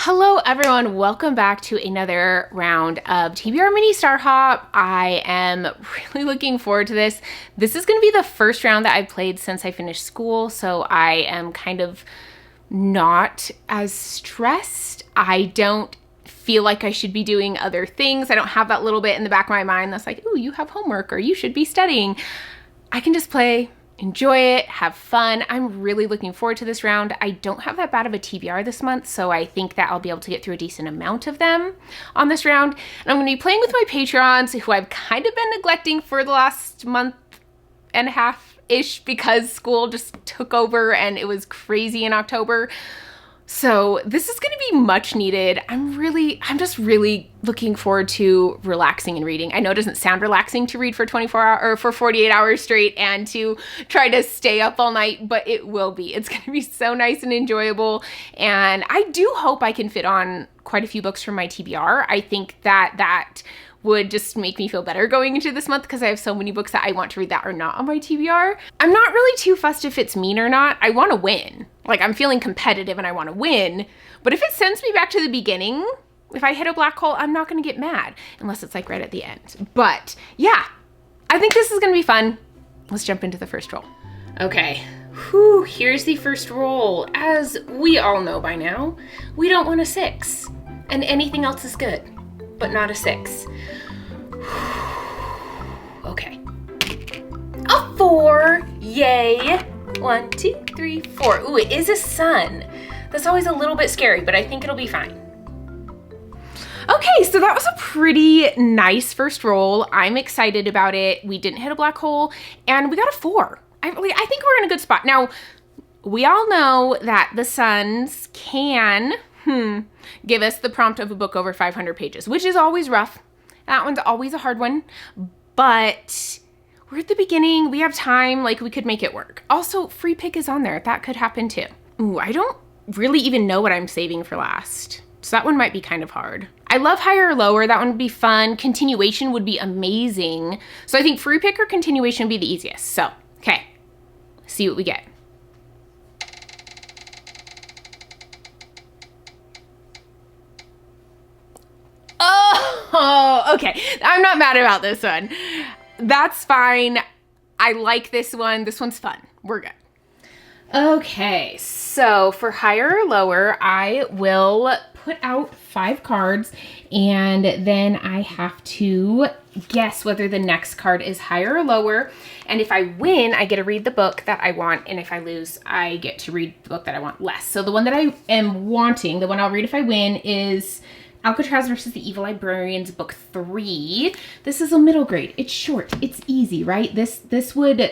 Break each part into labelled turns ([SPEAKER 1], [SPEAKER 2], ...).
[SPEAKER 1] Hello everyone, welcome back to another round of TBR Mini Star Hop. I am really looking forward to this. This is going to be the first round that I've played since I finished school, so I am kind of not as stressed. I don't feel like I should be doing other things. I don't have that little bit in the back of my mind that's like, ooh, you have homework or you should be studying. I can just play, enjoy it, have fun. I'm really looking forward to this round. I don't have that bad of a TBR this month, so I think that I'll be able to get through a decent amount of them on this round. And I'm going to be playing with my Patrons, who I've kind of been neglecting for the last month and a half-ish because school just took over and it was crazy in October. So this is going to be much needed. I'm just really looking forward to relaxing and reading. I know it doesn't sound relaxing to read for 24 hours or for 48 hours straight and to try to stay up all night, but it will be. It's going to be so nice and enjoyable. And I do hope I can fit on quite a few books from my TBR. I think that would just make me feel better going into this month because I have so many books that I want to read that are not on my TBR. I'm not really too fussed if it's mean or not. I want to win. Like, I'm feeling competitive and I want to win. But if it sends me back to the beginning, if I hit a black hole, I'm not going to get mad unless it's like right at the end. But yeah, I think this is going to be fun. Let's jump into the first roll. Okay. Whew, here's the first roll. As we all know by now, we don't want a 6. And anything else is good, but not a 6. Okay. A 4. Yay. 1, 2, 3, 4. Ooh, it is a sun. That's always a little bit scary, but I think it'll be fine. Okay, so that was a pretty nice first roll. I'm excited about it. We didn't hit a black hole, and we got a 4. I think we're in a good spot. Now, we all know that the suns can give us the prompt of a book over 500 pages, which is always rough. That one's always a hard one, but we're at the beginning. We have time. Like, we could make it work. Also, free pick is on there. That could happen too. Ooh, I don't really even know what I'm saving for last. So that one might be kind of hard. I love higher or lower. That one would be fun. Continuation would be amazing. So I think free pick or continuation would be the easiest. So, okay. See what we get. Oh, okay. I'm not mad about this one. That's fine. I like this one. This one's fun. We're good. Okay, so for higher or lower, I will put out 5 cards and then I have to guess whether the next card is higher or lower. And if I win, I get to read the book that I want. And if I lose, I get to read the book that I want less. So the one that I am wanting, the one I'll read if I win, is Alcatraz versus the Evil Librarians, book 3. This is a middle grade. It's short. It's easy, right? This would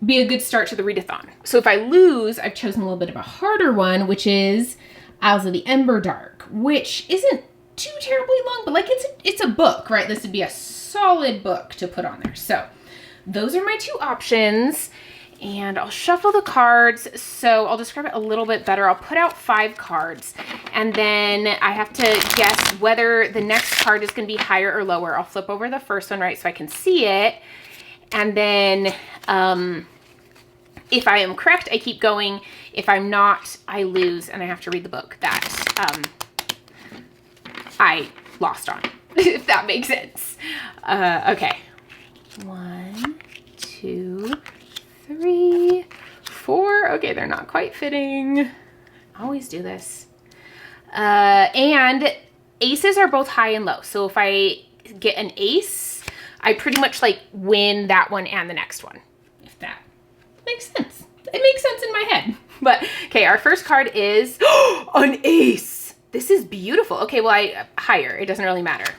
[SPEAKER 1] be a good start to the readathon. So if I lose, I've chosen a little bit of a harder one, which is Isles of the Ember Dark, which isn't too terribly long, but like it's a book, right? This would be a solid book to put on there. So those are my 2 options. And I'll shuffle the cards, so I'll describe it a little bit better. I'll put out 5 cards, and then I have to guess whether the next card is going to be higher or lower. I'll flip over the first one, right, so I can see it. And then if I am correct, I keep going. If I'm not, I lose, and I have to read the book that I lost on, if that makes sense. Okay. 1, 2, 3, 4. Okay, they're not quite fitting. I always do this. And aces are both high and low. So if I get an ace, I pretty much like win that one and the next one, if that makes sense. It makes sense in my head. But okay, our first card is an ace. This is beautiful. Okay, well, higher. It doesn't really matter.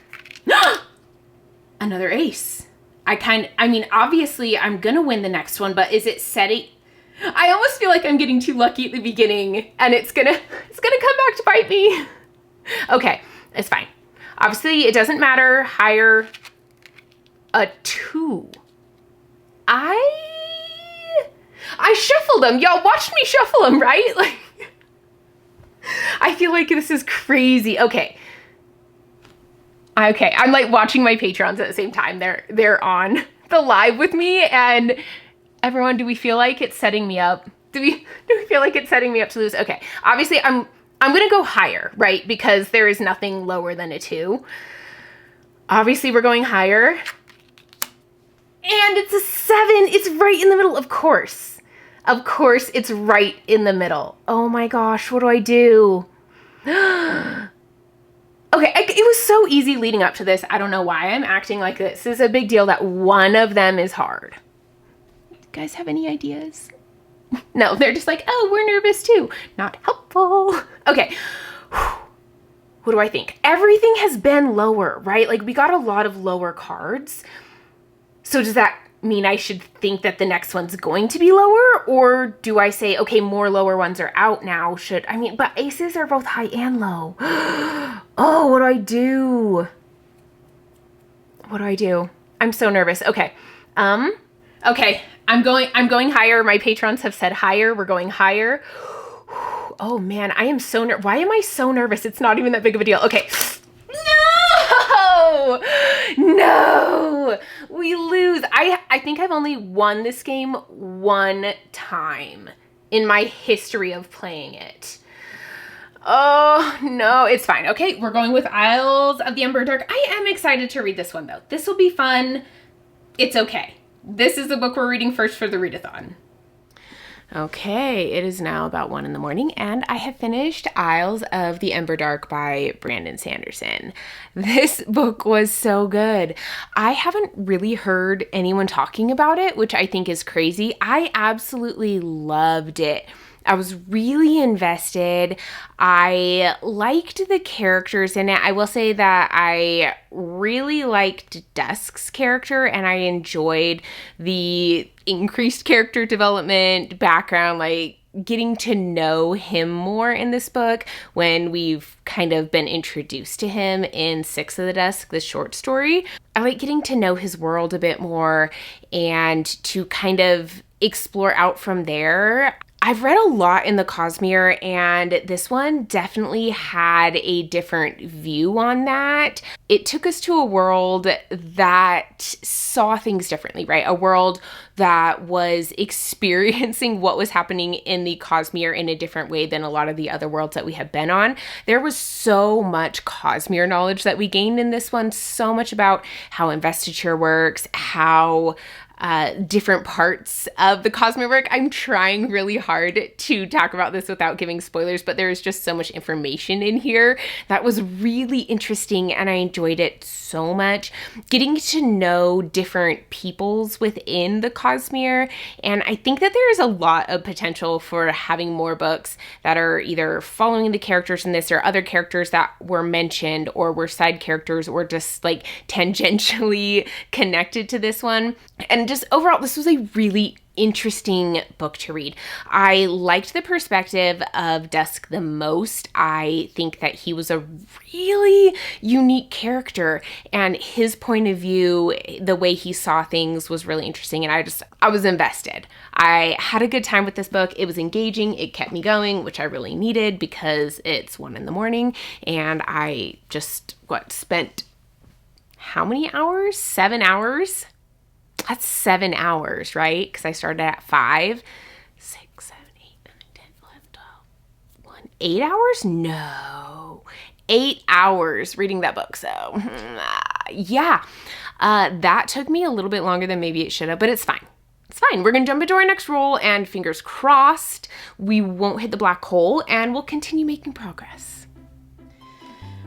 [SPEAKER 1] Another ace. I mean, obviously I'm gonna win the next one, but is it setting? I almost feel like I'm getting too lucky at the beginning and it's gonna come back to bite me. Okay, it's fine. Obviously it doesn't matter. Higher, a 2. I shuffled them. Y'all watched me shuffle them, right? Like, I feel like this is crazy. Okay, I'm like watching my patrons at the same time. They're on the live with me, and everyone, do we feel like it's setting me up? Do we feel like it's setting me up to lose? Okay, obviously I'm I'm gonna go higher, right? Because there is nothing lower than a 2. Obviously, we're going higher. And it's a 7. It's right in the middle, of course. Of course, it's right in the middle. Oh my gosh, what do I do? Okay, it was so easy leading up to this. I don't know why I'm acting like this is a big deal that one of them is hard. You guys have any ideas? No, they're just like, oh, we're nervous too. Not helpful. Okay. What do I think? Everything has been lower, right? Like we got a lot of lower cards. So does that mean I should think that the next one's going to be lower? Or do I say, okay, more lower ones are out now? But aces are both high and low. Oh, what do I do? What do I do? I'm so nervous. Okay. Okay, I'm going higher. My patrons have said higher. We're going higher. Oh man, I am so nervous. Why am I so nervous? It's not even that big of a deal. Okay. No! No! We lose. I think I've only won this game one time in my history of playing it. Oh, no, it's fine. Okay, we're going with Isles of the Ember Dark. I am excited to read this one, though. This will be fun. It's okay. This is the book we're reading first for the readathon. Okay, it is now about 1 in the morning, and I have finished Isles of the Ember Dark by Brandon Sanderson. This book was so good. I haven't really heard anyone talking about it, which I think is crazy. I absolutely loved it. I was really invested. I liked the characters in it. I will say that I really liked Dusk's character, and I enjoyed the increased character development, background, like getting to know him more in this book when we've kind of been introduced to him in Six of the Dusk, the short story. I like getting to know his world a bit more and to kind of explore out from there. I've read a lot in the Cosmere, and this one definitely had a different view on that. It took us to a world that saw things differently, right? A world that was experiencing what was happening in the Cosmere in a different way than a lot of the other worlds that we have been on. There was so much Cosmere knowledge that we gained in this one, so much about how investiture works, how different parts of the Cosmere work. I'm trying really hard to talk about this without giving spoilers, but there is just so much information in here that was really interesting, and I enjoyed it so much. Getting to know different peoples within the Cosmere, and I think that there is a lot of potential for having more books that are either following the characters in this or other characters that were mentioned or were side characters or just like tangentially connected to this one. And just overall, this was a really interesting book to read. I liked the perspective of Dusk the most. I think that he was a really unique character, and his point of view, the way he saw things, was really interesting, and I was invested. I had a good time with this book. It was engaging. It kept me going, which I really needed because it's 1 in the morning, and I just, spent how many hours? 7 hours? That's 7 hours, right? Because I started at 5, 6, 7, 8, 9, 10, 11, 12, 1, 8 hours? No, 8 hours reading that book. So yeah, that took me a little bit longer than maybe it should have, but it's fine. It's fine. We're going to jump into our next roll, and fingers crossed, we won't hit the black hole, and we'll continue making progress.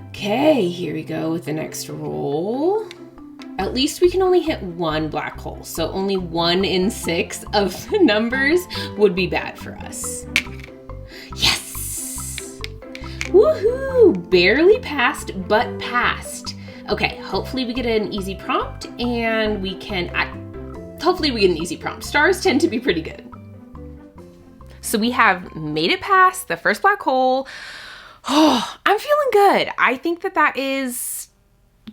[SPEAKER 1] Okay, here we go with the next roll. At least we can only hit 1 black hole, so only 1 in 6 of the numbers would be bad for us. Yes! Woohoo! Barely passed, but passed. Okay, hopefully we get an easy prompt, and we can... hopefully we get an easy prompt. Stars tend to be pretty good. So we have made it past the first black hole. Oh, I'm feeling good. I think that is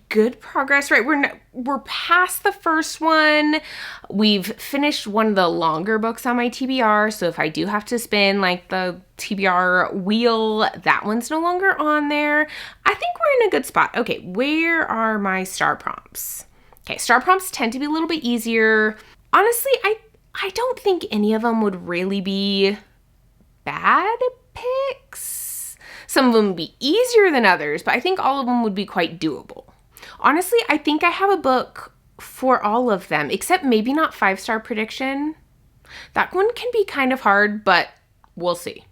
[SPEAKER 1] good progress, right? We're past the first one. We've finished one of the longer books on my TBR, so if I do have to spin like the TBR wheel, that one's no longer on there. I think we're in a good spot. Okay, where are my star prompts? Okay, star prompts tend to be a little bit easier. Honestly, I don't think any of them would really be bad picks. some of them would be easier than others, but I think all of them would be quite doable. Honestly, I think I have a book for all of them, except maybe not 5-star prediction. That one can be kind of hard, but we'll see.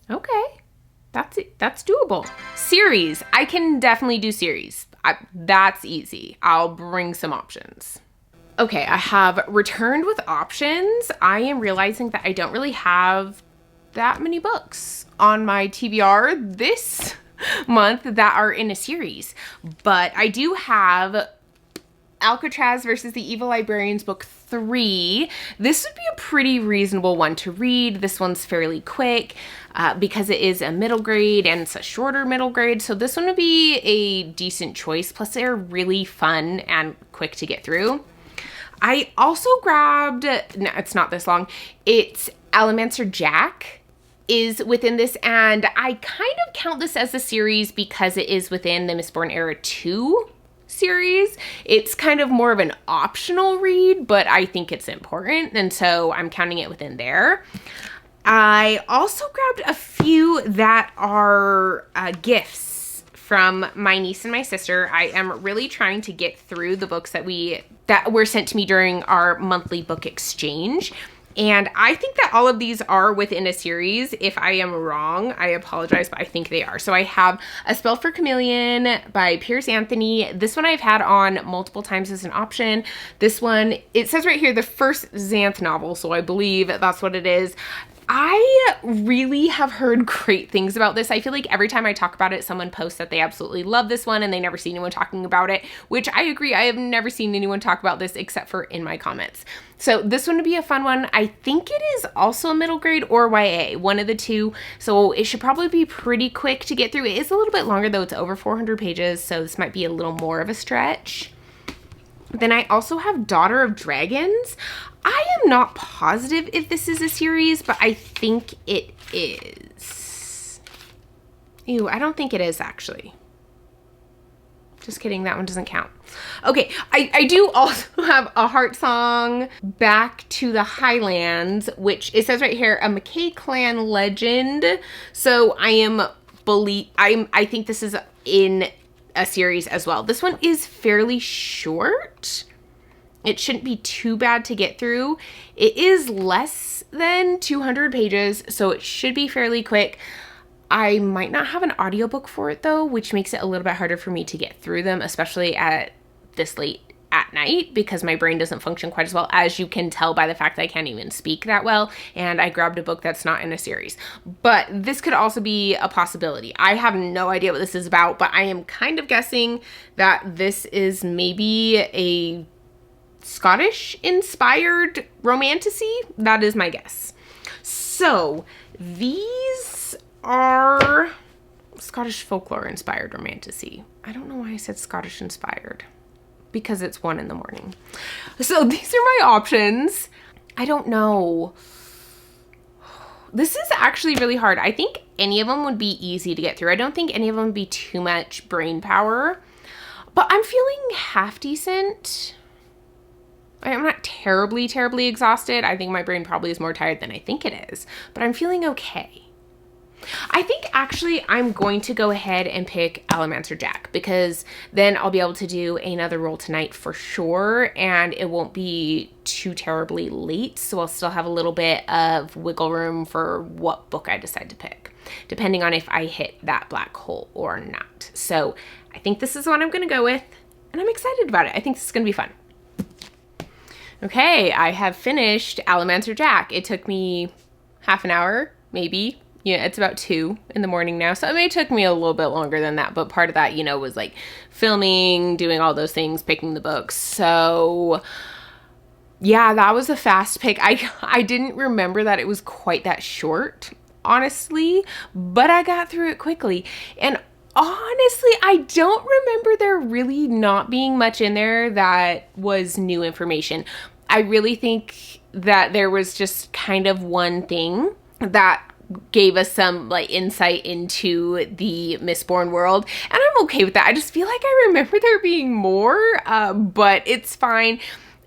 [SPEAKER 1] Okay, that's doable. Series, I can definitely do series. That's easy. I'll bring some options. Okay, I have returned with options. I am realizing that I don't really have that many books on my TBR this month that are in a series, but I do have Alcatraz versus the Evil Librarians book 3. This would be a pretty reasonable one to read. This one's fairly quick because it is a middle grade and it's a shorter middle grade. So this one would be a decent choice. Plus they're really fun and quick to get through. I also grabbed, no, it's not this long. It's Allomancer Jack is within this, and I kind of count this as a series because it is within the Mistborn Era 2 series. It's kind of more of an optional read, but I think it's important, and so I'm counting it within there. I also grabbed a few that are gifts from my niece and my sister. I am really trying to get through the books that were sent to me during our monthly book exchange. And I think that all of these are within a series. If I am wrong, I apologize, but I think they are. So I have A Spell for Chameleon by Piers Anthony. This one I've had on multiple times as an option. This one, it says right here, the first Xanth novel, so I believe that's what it is. I really have heard great things about this. I feel like every time I talk about it, someone posts that they absolutely love this one and they never see anyone talking about it, which I agree. I have never seen anyone talk about this except for in my comments. So this one would be a fun one. I think it is also a middle grade or YA, one of the two. So it should probably be pretty quick to get through. It is a little bit longer though. It's over 400 pages. So this might be a little more of a stretch. Then I also have Daughter of Dragons. I am not positive if this is a series, but I think it is. Ew, I don't think it is actually. Just kidding, that one doesn't count. Okay, I do also have a Heart Song, Back to the Highlands, which it says right here, a McKay clan legend. So I think this is in a series as well. This one is fairly short. It shouldn't be too bad to get through. It is less than 200 pages, so it should be fairly quick. I might not have an audiobook for it though, which makes it a little bit harder for me to get through them, especially at this late at night because my brain doesn't function quite as well, as you can tell by the fact that I can't even speak that well, and I grabbed a book that's not in a series. But this could also be a possibility. I have no idea what this is about, but I am kind of guessing that this is maybe a Scottish-inspired romantasy. That is my guess. So these are Scottish folklore-inspired romantasy. I don't know why I said Scottish-inspired. Because it's 1 in the morning. So these are my options. I don't know. This is actually really hard. I think any of them would be easy to get through. I don't think any of them would be too much brain power. But I'm feeling half decent. I'm not terribly, terribly exhausted. I think my brain probably is more tired than I think it is. But I'm feeling okay. I think actually I'm going to go ahead and pick Allomancer Jack because then I'll be able to do another roll tonight for sure, and it won't be too terribly late, so I'll still have a little bit of wiggle room for what book I decide to pick, depending on if I hit that black hole or not. So I think this is what I'm going to go with, and I'm excited about it. I think this is going to be fun. Okay, I have finished Allomancer Jack. It took me half an hour, maybe. Yeah, it's about 2 in the morning now, so it may took me a little bit longer than that, but part of that, you know, was like filming, doing all those things, picking the books. So yeah, that was a fast pick. I didn't remember that it was quite that short, honestly, but I got through it quickly. And honestly, I don't remember there really not being much in there that was new information. I really think that there was just kind of one thing that gave us some like insight into the Mistborn world, and I'm okay with that. I just feel like I remember there being more, but it's fine.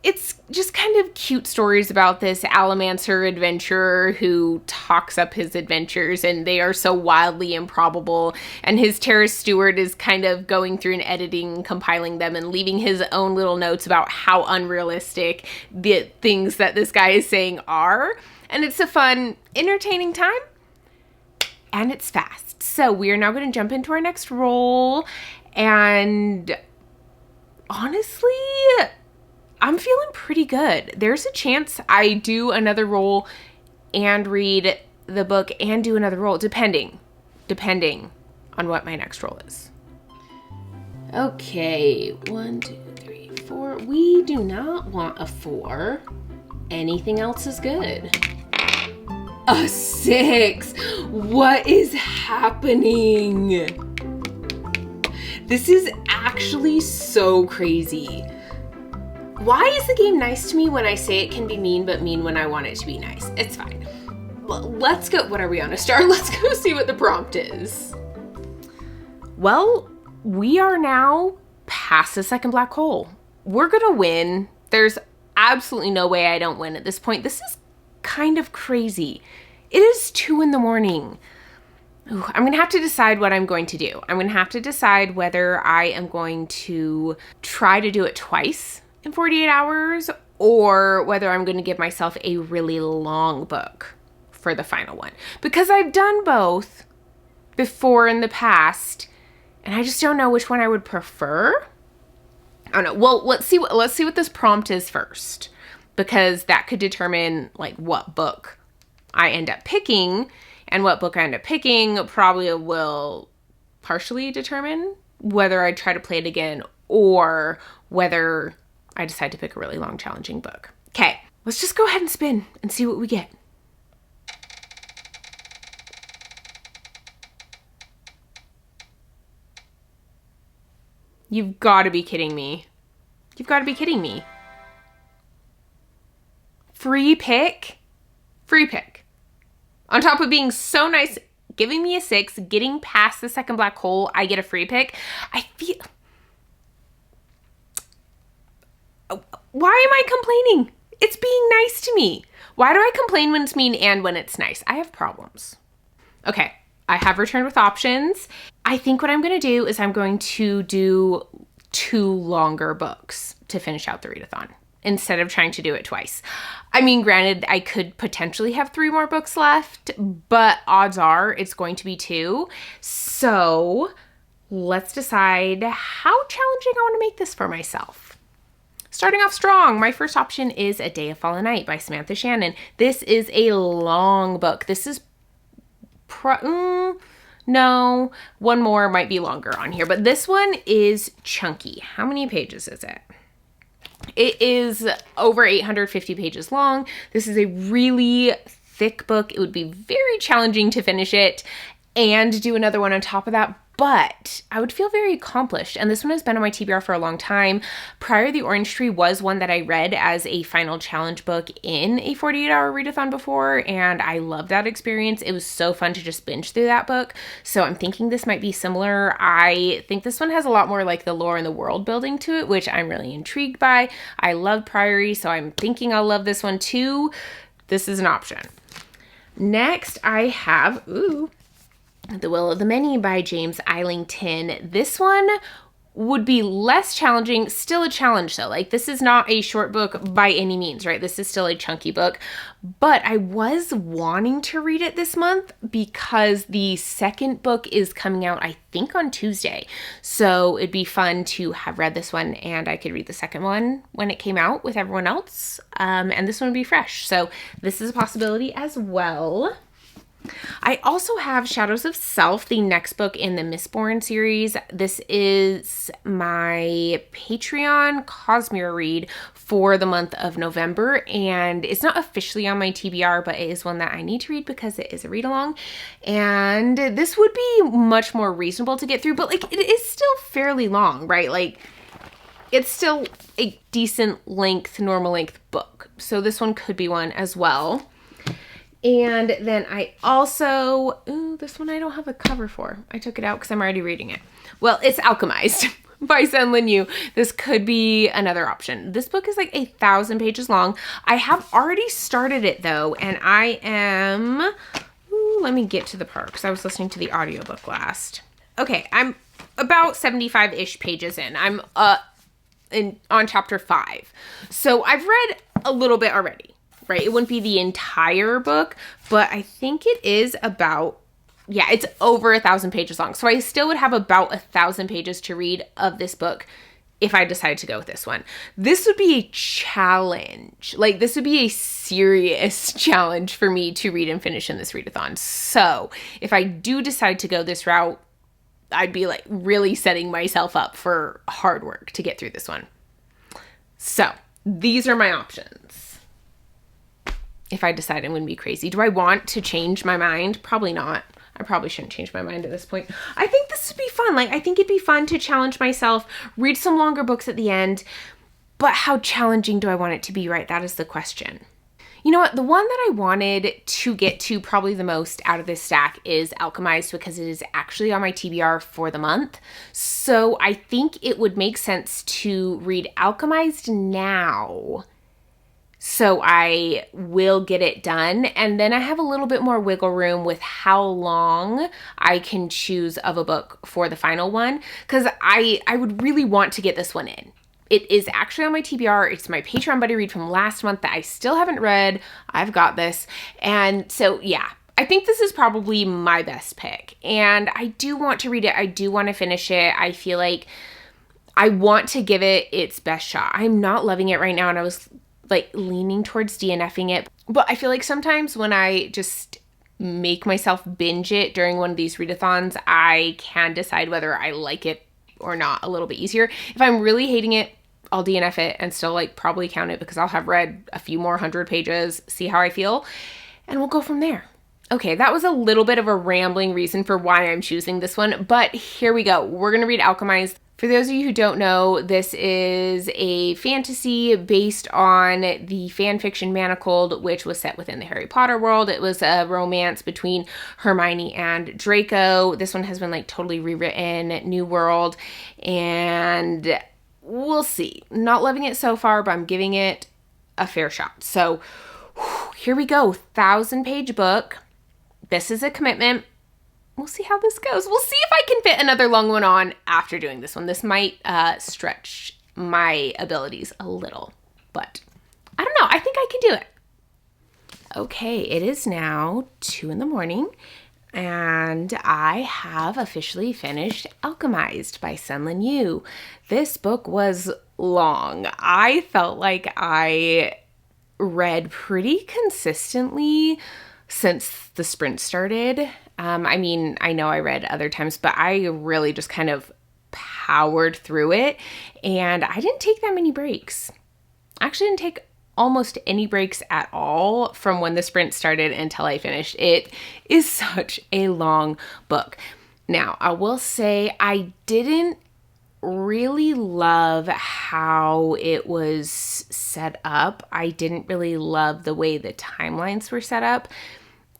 [SPEAKER 1] it's just kind of cute stories about this Alamancer adventurer who talks up his adventures, and they are so wildly improbable. And his terrace steward is kind of going through and editing, compiling them, and leaving his own little notes about how unrealistic the things that this guy is saying are. And it's a fun, entertaining time, and it's fast. So we are now going to jump into our next roll, and honestly, I'm feeling pretty good. There's a chance I do another roll and read the book and do another roll, depending on what my next roll is. Okay, 1, 2, 3, 4. We do not want a 4. Anything else is good. A 6. What is happening? This is actually so crazy. Why is the game nice to me when I say it can be mean, but mean when I want it to be nice? It's fine. Well, let's go. What are we on a star? Let's go see what the prompt is. Well, we are now past the second black hole. We're gonna win. There's absolutely no way I don't win at this point. This is kind of crazy. It is 2 a.m. Ooh, I'm gonna have to decide what I'm going to do. I'm gonna have to decide whether I am going to try to do it twice in 48 hours, or whether I'm going to give myself a really long book for the final one. Because I've done both before in the past, and I just don't know which one I would prefer. I don't know. Well, let's see what this prompt is first, because that could determine like what book I end up picking, and what book I end up picking probably will partially determine whether I try to play it again or whether I decide to pick a really long, challenging book. Okay, let's just go ahead and spin and see what we get. You've got to be kidding me. You've got to be kidding me. Free pick? Free pick. On top of being so nice, giving me a 6, getting past the second black hole, I get a free pick. I feel... Why am I complaining? It's being nice to me. Why do I complain when it's mean and when it's nice? I have problems. Okay, I have returned with options. I think what I'm going to do is I'm going to do 2 longer books to finish out the readathon instead of trying to do it twice. I mean, granted, I could potentially have 3 more books left, but odds are it's going to be 2. So let's decide how challenging I want to make this for myself. Starting off strong, my first option is A Day of Fallen Night by Samantha Shannon. This is a long book. This is, no, one more might be longer on here, but this one is chunky. How many pages is it? It is over 850 pages long. This is a really thick book. It would be very challenging to finish it and do another one on top of that, but I would feel very accomplished. And this one has been on my TBR for a long time. Prior, The Orange Tree was one that I read as a final challenge book in a 48-hour readathon before, and I loved that experience. It was so fun to just binge through that book. So I'm thinking this might be similar. I think this one has a lot more like the lore and the world building to it, which I'm really intrigued by. I love Priory, so I'm thinking I'll love this one too. This is an option. Next, I have, The Will of the Many by James Eilington. This one would be less challenging, still a challenge though. Like, this is not a short book by any means, right? This is still a chunky book, but I was wanting to read it this month because the second book is coming out, I think, on Tuesday. So it'd be fun to have read this one and I could read the second one when it came out with everyone else. And this one would be fresh. So this is a possibility as well. I also have Shadows of Self, the next book in the Mistborn series. This is my Patreon Cosmere read for the month of November, and it's not officially on my TBR, but it is one that I need to read because it is a read-along, and this would be much more reasonable to get through, but like, it is still fairly long, right? Like, it's still a decent length, normal length book, so this one could be one as well. And then I also, this one I don't have a cover for. I took it out because I'm already reading it. Well, it's Alchemized by Sen Lin Yu. This could be another option. This book is like 1,000 pages long. I have already started it though, and I am, let me get to the part because I was listening to the audiobook last. Okay, I'm about 75-ish pages in. I'm on chapter 5. So I've read a little bit already, right? It wouldn't be the entire book, but I think it is about, yeah, it's over 1,000 pages long. So I still would have about 1,000 pages to read of this book if I decided to go with this one. This would be a challenge. Like, this would be a serious challenge for me to read and finish in this readathon. So if I do decide to go this route, I'd be like really setting myself up for hard work to get through this one. So these are my options. If I decide I'm going to be crazy, do I want to change my mind? Probably not. I probably shouldn't change my mind at this point. I think this would be fun. Like, I think it'd be fun to challenge myself, read some longer books at the end, but how challenging do I want it to be, right? That is the question. You know what? The one that I wanted to get to probably the most out of this stack is Alchemized, because it is actually on my TBR for the month. So I think it would make sense to read Alchemized now, so I will get it done. And then I have a little bit more wiggle room with how long I can choose of a book for the final one, because I would really want to get this one in. It is actually on my TBR. It's my Patreon buddy read from last month that I still haven't read. I've got this. And so, yeah, I think this is probably my best pick. And I do want to read it. I do want to finish it. I feel like I want to give it its best shot. I'm not loving it right now, and I was like leaning towards DNFing it. But I feel like sometimes when I just make myself binge it during one of these readathons, I can decide whether I like it or not a little bit easier. If I'm really hating it, I'll DNF it and still like probably count it because I'll have read a few more 100 pages, see how I feel, and we'll go from there. Okay, that was a little bit of a rambling reason for why I'm choosing this one, but here we go. We're going to read Alchemized. For those of you who don't know, this is a fantasy based on the fanfiction Manacled, which was set within the Harry Potter world. It was a romance between Hermione and Draco. This one has been like totally rewritten, new world, and we'll see. Not loving it so far, but I'm giving it a fair shot. So here we go. 1,000-page book. This is a commitment. We'll see how this goes. We'll see if I can fit another long one on after doing this one. This might stretch my abilities a little, but I don't know. I think I can do it. Okay, it is now 2 a.m. and I have officially finished Alchemized by Sen Lin Yu. This book was long. I felt like I read pretty consistently since the sprint started. I mean, I know I read other times, but I really just kind of powered through it, and I didn't take that many breaks. I actually didn't take almost any breaks at all from when the sprint started until I finished. It is such a long book. Now, I will say I didn't really love how it was set up. I didn't really love the way the timelines were set up.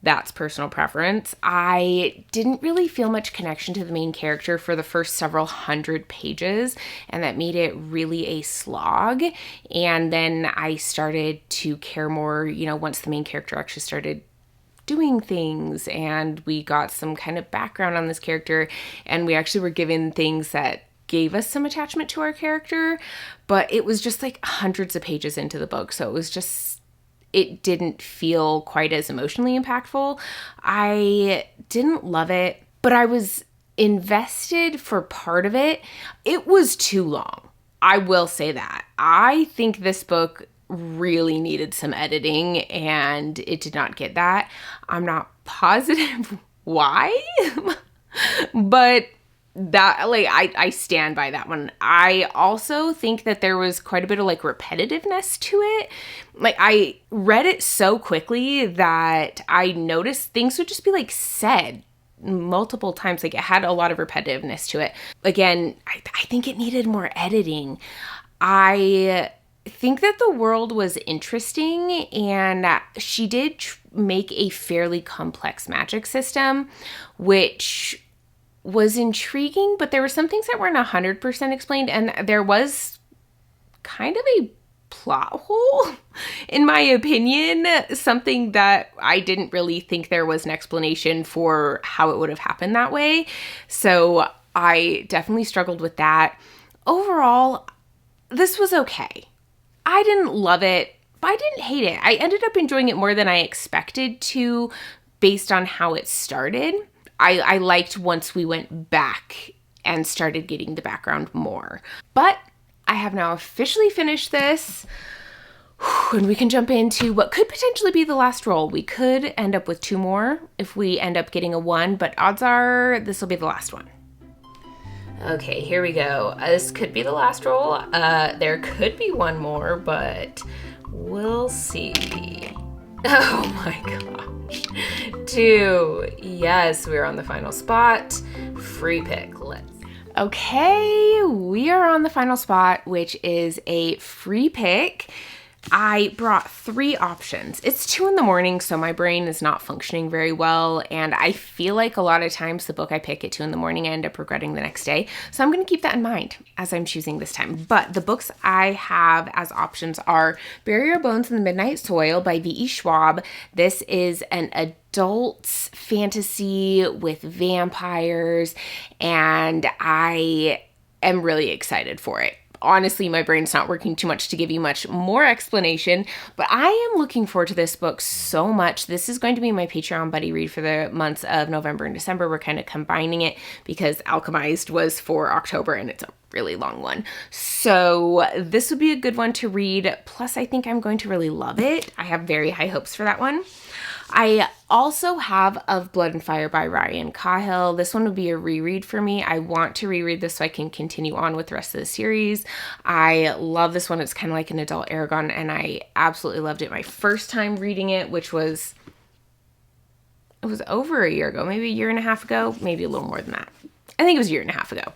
[SPEAKER 1] That's personal preference. I didn't really feel much connection to the main character for the first several hundred pages, and that made it really a slog. And then I started to care more, you know, once the main character actually started doing things and we got some kind of background on this character, and we actually were given things that gave us some attachment to our character, but it was just like hundreds of pages into the book. So it didn't feel quite as emotionally impactful. I didn't love it, but I was invested for part of it. It was too long. I will say that. I think this book really needed some editing, and it did not get that. I'm not positive why, but that, like, I stand by that one. I also think that there was quite a bit of like repetitiveness to it. Like, I read it so quickly that I noticed things would just be like said multiple times. Like, it had a lot of repetitiveness to it. Again, I think it needed more editing. I think that the world was interesting, and she did make a fairly complex magic system, which was intriguing, but there were some things that weren't 100% explained, and there was kind of a plot hole, in my opinion, something that I didn't really think there was an explanation for how it would have happened that way. So I definitely struggled with that. Overall, this was okay. I didn't love it, but I didn't hate it. I ended up enjoying it more than I expected to based on how it started. I liked once we went back and started getting the background more. But I have now officially finished this, and we can jump into what could potentially be the last roll. We could end up with 2 more if we end up getting a 1, but odds are this will be the last one. Okay, here we go. This could be the last roll. There could be 1 more, but we'll see. Oh my gosh. 2. Yes, we're on the final spot. Free pick. Let's. Okay, we are on the final spot, which is a free pick. I brought 3 options. It's 2 in the morning, so my brain is not functioning very well, and I feel like a lot of times the book I pick at 2 in the morning, I end up regretting the next day. So I'm going to keep that in mind as I'm choosing this time. But the books I have as options are Bury Your Bones in the Midnight Soil by V.E. Schwab. This is an adult fantasy with vampires, and I am really excited for it. Honestly, my brain's not working too much to give you much more explanation, but I am looking forward to this book so much. This is going to be my Patreon buddy read for the months of November and December. We're kind of combining it because Alchemized was for October and it's a really long one. So this would be a good one to read. Plus, I think I'm going to really love it. I have very high hopes for that one. I also have Of Blood and Fire by Ryan Cahill. This one would be a reread for me. I want to reread this so I can continue on with the rest of the series. I love this one. It's kind of like an adult Aragon, and I absolutely loved it my first time reading it, which was, it was over a year ago, maybe a year and a half ago, maybe a little more than that. I think it was a year and a half ago.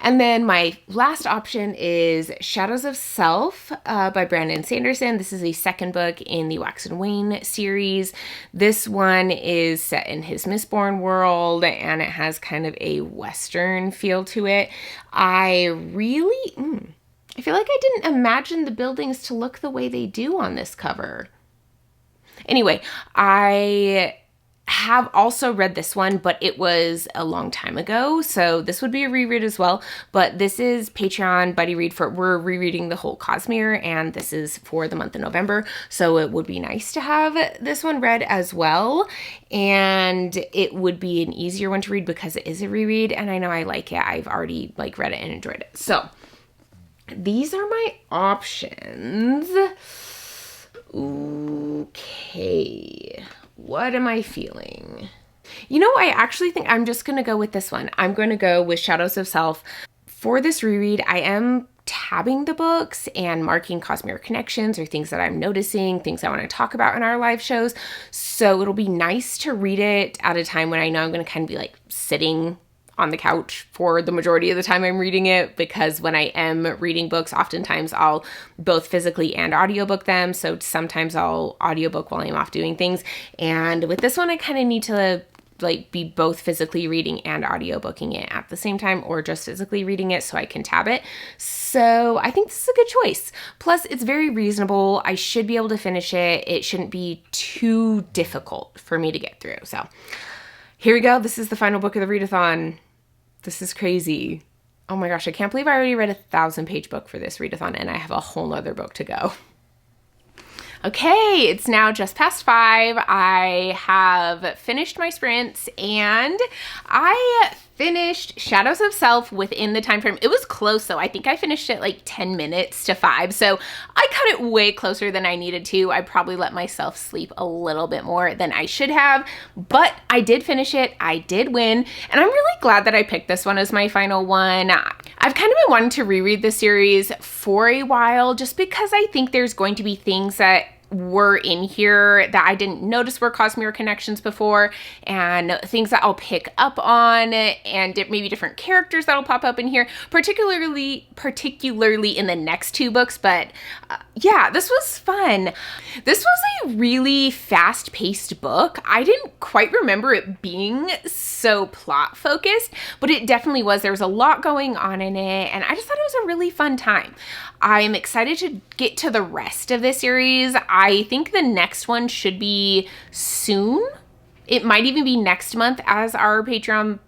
[SPEAKER 1] And then my last option is Shadows of Self by Brandon Sanderson. This is the second book in the Wax and Wayne series. This one is set in his Mistborn world, and it has kind of a Western feel to it. I feel like I didn't imagine the buildings to look the way they do on this cover. Anyway, I have also read this one, but it was a long time ago, so this would be a reread as well. But this is Patreon buddy read for, we're rereading the whole Cosmere, and this is for the month of November, so it would be nice to have this one read as well, and it would be an easier one to read because it is a reread, and I know I like it. I've already read it and enjoyed it. So these are my options. Okay. What am I feeling? You know, I actually think I'm just going to go with this one. I'm going to go with Shadows of Self. For this reread, I am tabbing the books and marking Cosmere connections or things that I'm noticing, things I want to talk about in our live shows. So it'll be nice to read it at a time when I know I'm going to kind of be sitting on the couch for the majority of the time I'm reading it, because when I am reading books, oftentimes I'll both physically and audiobook them. So sometimes I'll audiobook while I'm off doing things. And with this one, I kind of need to be both physically reading and audiobooking it at the same time, or just physically reading it so I can tab it. So I think this is a good choice. Plus, it's very reasonable. I should be able to finish it. It shouldn't be too difficult for me to get through. So here we go. This is the final book of the readathon. This is crazy. Oh my gosh, I can't believe I already read a 1,000-page book for this readathon, and I have a whole nother book to go. Okay, it's now just past 5. I have finished my sprints, and I finished Shadows of Self within the time frame. It was close though. I think I finished it 10 minutes to 5. So I cut it way closer than I needed to. I probably let myself sleep a little bit more than I should have, but I did finish it. I did win, and I'm really glad that I picked this one as my final one. I've kind of been wanting to reread this series for a while just because I think there's going to be things that were in here that I didn't notice were Cosmere connections before, and things that I'll pick up on, and maybe different characters that'll pop up in here, particularly in the next two books. But yeah, this was fun. This was a really fast-paced book. I didn't quite remember it being so plot focused, but it definitely was. There was a lot going on in it, and I just thought it was a really fun time. I'm excited to get to the rest of this series. I think the next one should be soon. It might even be next month as our Patreon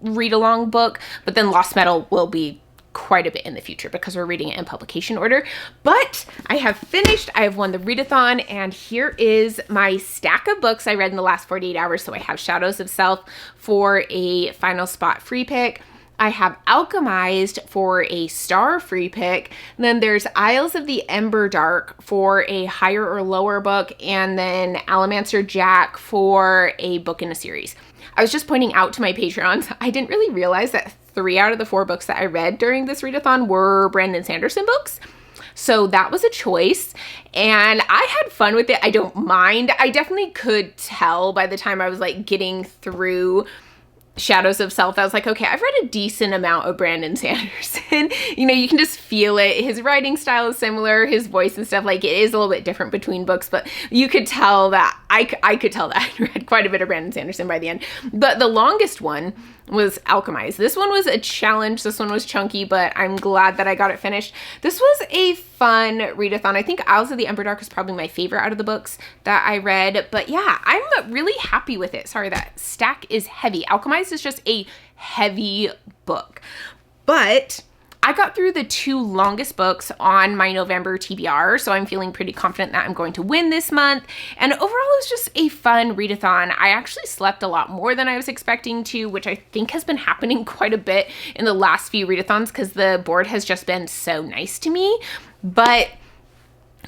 [SPEAKER 1] read along book, but then Lost Metal will be quite a bit in the future because we're reading it in publication order. But I have finished. I have won the readathon, and here is my stack of books I read in the last 48 hours. So I have Shadows of Self for a final spot free pick. I have Alchemized for a star free pick. And then there's Isles of the Ember Dark for a higher or lower book. And then Allomancer Jack for a book in a series. I was just pointing out to my Patreons, I didn't really realize that 3 out of the 4 books that I read during this readathon were Brandon Sanderson books. So that was a choice, and I had fun with it. I don't mind. I definitely could tell by the time I was getting through Shadows of Self, I was like, okay, I've read a decent amount of Brandon Sanderson. You can just feel it. His writing style is similar, his voice and stuff, it is a little bit different between books, but you could tell that, I could tell that I read quite a bit of Brandon Sanderson by the end. But the longest one was Alchemized. This one was a challenge. This one was chunky, but I'm glad that I got it finished. This was a fun readathon. I think Isles of the Ember Dark is probably my favorite out of the books that I read, but yeah, I'm really happy with it. Sorry, that stack is heavy. Alchemized is just a heavy book, but I got through the 2 longest books on my November TBR, so I'm feeling pretty confident that I'm going to win this month. And overall, it was just a fun readathon. I actually slept a lot more than I was expecting to, which I think has been happening quite a bit in the last few readathons because the board has just been so nice to me. But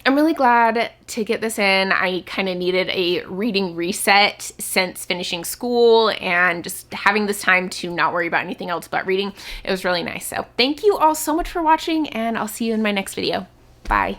[SPEAKER 1] I'm really glad to get this in. I kind of needed a reading reset since finishing school and just having this time to not worry about anything else but reading. It was really nice. So thank you all so much for watching, and I'll see you in my next video. Bye.